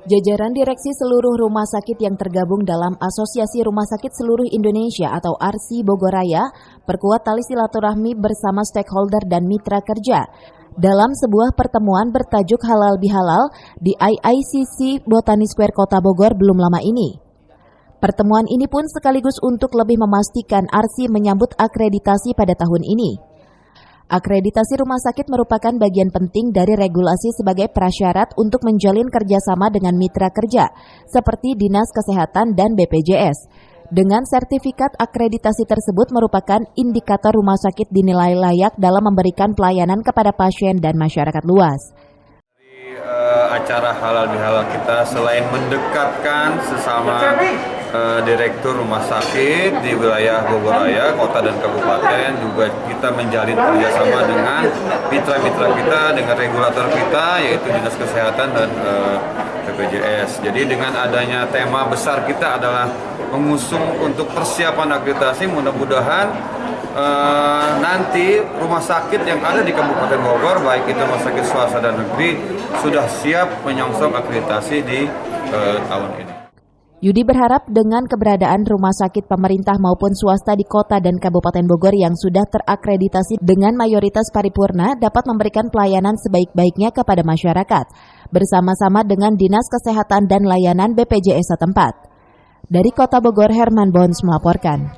Jajaran direksi seluruh rumah sakit yang tergabung dalam Asosiasi Rumah Sakit Seluruh Indonesia atau ARSI Bogoraya perkuat tali silaturahmi bersama stakeholder dan mitra kerja dalam sebuah pertemuan bertajuk Halal Bihalal di IICC Botani Square Kota Bogor belum lama ini. Pertemuan ini pun sekaligus untuk lebih memastikan ARSI menyambut akreditasi pada tahun ini. Akreditasi rumah sakit merupakan bagian penting dari regulasi sebagai prasyarat untuk menjalin kerjasama dengan mitra kerja, seperti Dinas Kesehatan dan BPJS. Dengan sertifikat akreditasi tersebut merupakan indikator rumah sakit dinilai layak dalam memberikan pelayanan kepada pasien dan masyarakat luas. Acara Halal Bihalal kita selain mendekatkan sesama direktur rumah sakit di wilayah Bogoraya, kota dan kabupaten, juga kita menjalin kerjasama dengan mitra-mitra kita, dengan regulator kita yaitu Dinas Kesehatan dan BPJS. Jadi dengan adanya tema besar kita adalah mengusung untuk persiapan akreditasi, mudah-mudahan nanti rumah sakit yang ada di Kabupaten Bogor, baik itu rumah sakit swasta dan negeri, sudah siap menyongsong akreditasi di tahun ini. Yudi berharap dengan keberadaan rumah sakit pemerintah maupun swasta di kota dan Kabupaten Bogor yang sudah terakreditasi dengan mayoritas paripurna dapat memberikan pelayanan sebaik-baiknya kepada masyarakat, bersama-sama dengan Dinas Kesehatan dan Layanan BPJS setempat. Dari Kota Bogor, Herman Bons melaporkan.